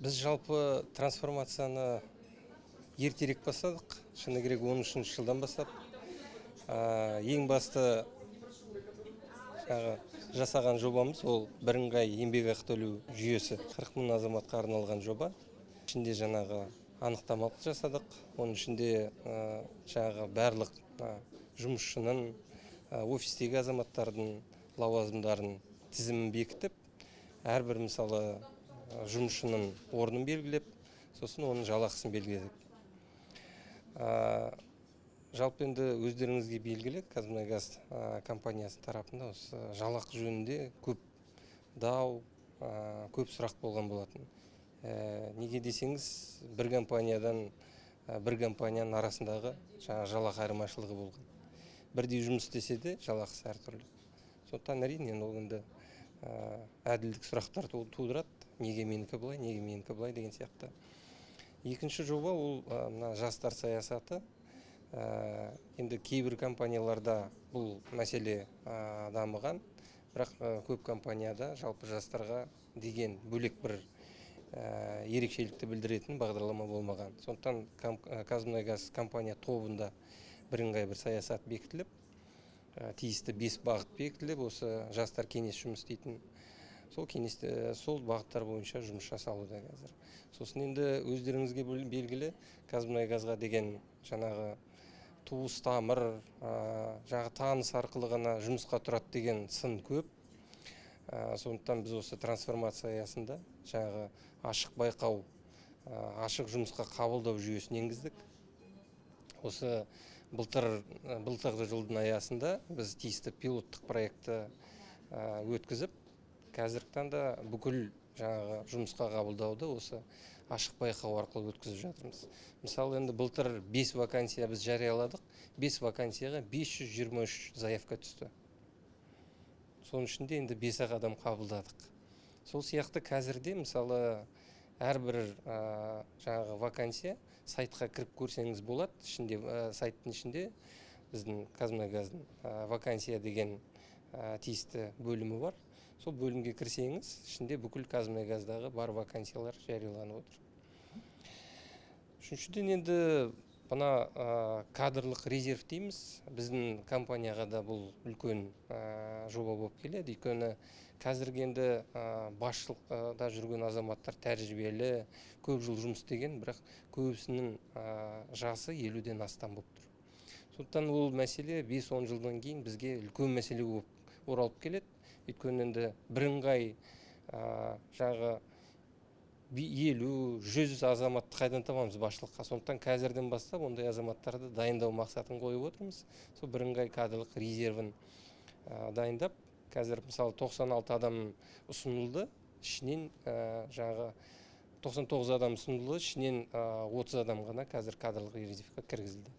Біз жалпы трансформацияны ертерек бастадық. Шыны керек 13 жылдан бастап. Ең басты жасаған жобамыз ол бірыңғай еңбекақы төлеу жүйесі. 40 мың азаматқа арналған жоба. Ішінде жаңағы анықтамалық жасадық. Оның ішінде жаңағы барлық жұмысшының, офистегі азаматтардың лауазымдарын тізімін бекітіп, әрбір мысалы жұмысшының орнын белгілеп, сосын оның жалақысын белгіледік. Жалпы енді өздеріңізге белгілі, Қазмұнайгаз компаниясы тарапында осы жалақы жөнінде көп дау, көп сұрақ болған болатын. Неге десеңіз, бір компанияның арасындағы жалақы айырмашылығы болған. Бірдей жұмыс істесе де жалақысы әртүрлі. Сондықтан әрине ол енді әділдік сұрақтар тудырады. Неге менікі былай, неге менікі былай деген сияқты. Екінші жоба ол жастар саясаты. Енді кейбір компанияларда бұл мәселе дамыған, бірақ көп компанияда жалпы жастарға деген бөлек бір ерекшелікті білдіретін бағдарлама болмаған. Сондықтан Қазмұнайгаз компания тобында бірыңғай бір саясат бекітіліп, тиісті 5 бағыт бекітіліп, осы жастар кеңес жұмыс істейтін. Сол бағыттар бойынша жұмыс жасалуда қазір. Сосын енді өздеріңізге белгілі, Қазмұнайгазға деген жаңағы туыс тамыр, жаңағы таныс арқылы ғана жұмысқа тұрады деген сын көп. Сондықтан біз осы трансформация аясында жаңағы ашық байқау, ашық жұмысқа қабылдау жүйесін енгіздік. Осы былтырғы жылдың аясында біз тиісті пилоттық проектті өткізіп, қазіргі таңда бүкіл жаңағы жұмысқа қабылдауды осы ашық байқау арқылы өткізіп жатырмыз. Мысалы, енді былтыр 5 вакансия біз жарияладық. 5 вакансияға 523 заявка түсті. Соның ішінде енді 5 адам қабылдадық. Сол сияқты қазірде, мысалы, әрбір жаңағы вакансия сайтқа кіріп көрсеңіз болады. Сайттың ішінде біздің Қазмұнайгаздың вакансия деген тиісті бөлімі бар. Сол бөлімге кірсеңіз, ішінде бүкіл Қазмұнайгаздағы бар вакансиялар жарияланып отыр. Үшіншіден енді бұна кадрлық резерв дейміз. Біздің компанияға да бұл үлкен жоба болып келеді. Өйткені қазіргі енді басшылықта жүрген азаматтар тәжірибелі, көп жыл жұмыс істеген, бірақ көбісінің жасы 50-ден астам болып тұр. Сондықтан ол мәселе 5-10 жылдан кейін бізге үлкен мәселе болып оралып келеді. Өйткені енді бірыңғай жаңағы 50-100 азаматты қайдан табамыз басшылыққа. Сондықтан қазірден бастап ондай азаматтарды дайындау мақсатын қойып отырмыз. Сол бірыңғай кадрлық резервін дайындап, қазір мысалы 96 адам ұсынылды, ішінен жаңағы 99 адам ұсынылды, ішінен 30 адам ғана қазір кадрлық резервке кіргізілді.